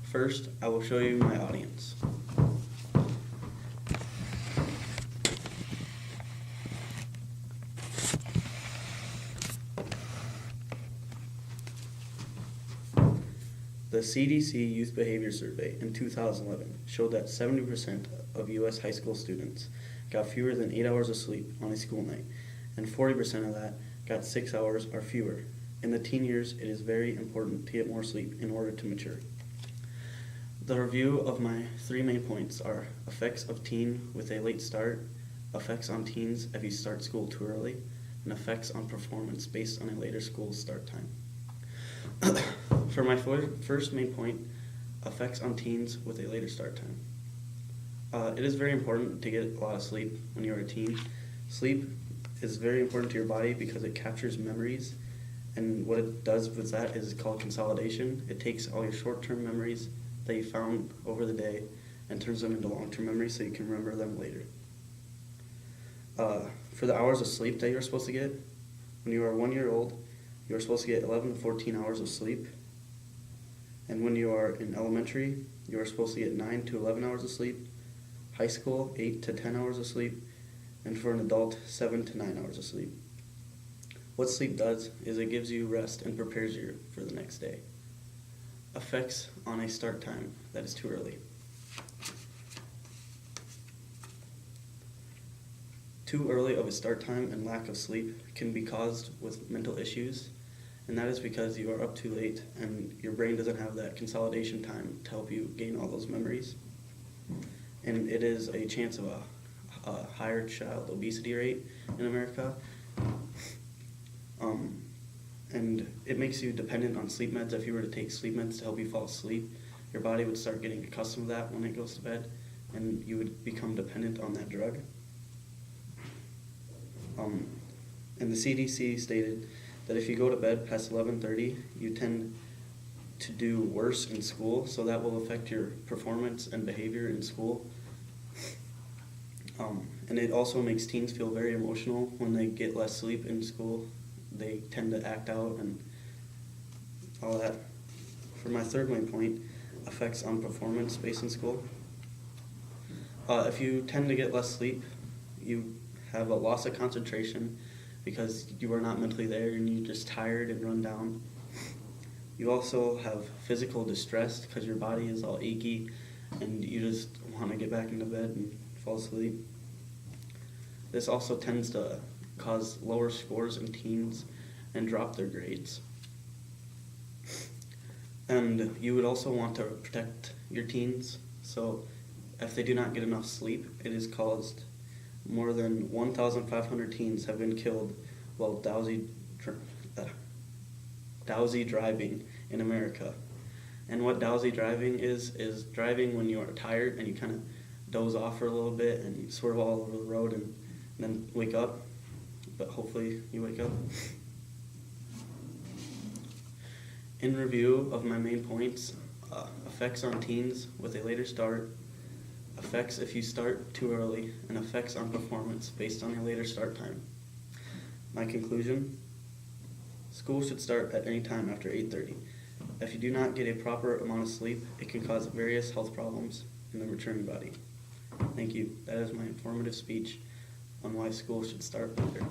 First, I will show you my audience. The CDC Youth Behavior Survey in 2011 showed that 70% of U.S. high school students got fewer than 8 hours of sleep on a school night, and 40% of that got 6 hours or fewer. In the teen years, it is very important to get more sleep in order to mature. The review of my 3 main points are effects of teen with a late start, effects on teens if you start school too early, and effects on performance based on a later school start time. For my first main point, effects on teens with a later start time. It is very important to get a lot of sleep when you're a teen. Sleep is very important to your body because it captures memories, and what it does with that is called consolidation. It takes all your short-term memories that you found over the day and turns them into long-term memories so you can remember them later. For the hours of sleep that you're supposed to get, when you are 1 year old, you're supposed to get 11 to 14 hours of sleep. And when you are in elementary, you are supposed to get 9 to 11 hours of sleep. High school, 8 to 10 hours of sleep. And for an adult, 7 to 9 hours of sleep. What sleep does is it gives you rest and prepares you for the next day. Effects on a start time that is too early. Too early of a start time and lack of sleep can be caused with mental issues, and that is because you are up too late and your brain doesn't have that consolidation time to help you gain all those memories. And it is a chance of a higher child obesity rate in America. And it makes you dependent on sleep meds. If you were to take sleep meds to help you fall asleep, your body would start getting accustomed to that when it goes to bed, and you would become dependent on that drug. And the CDC stated that if you go to bed past 11:30, you tend to do worse in school, so that will affect your performance and behavior in school. And it also makes teens feel very emotional when they get less sleep in school. They tend to act out and all that. For my third main point, effects on performance based in school. If you tend to get less sleep, you have a loss of concentration because you are not mentally there and you're just tired and run down. You also have physical distress because your body is all achy and you just want to get back into bed and fall asleep. This also tends to cause lower scores in teens and drop their grades. And you would also want to protect your teens, so if they do not get enough sleep, it has caused more than 1,500 teens have been killed while dowsy driving in America. And what dowsy driving is driving when you are tired and you kind of doze off for a little bit and you swerve all over the road and then wake up, but hopefully you wake up. In review of my main points, effects on teens with a later start, effects if you start too early, and effects on performance based on a later start time. My conclusion, school should start at any time after 8:30. If you do not get a proper amount of sleep, it can cause various health problems in the maturing body. Thank you. That is my informative speech on why school should start later.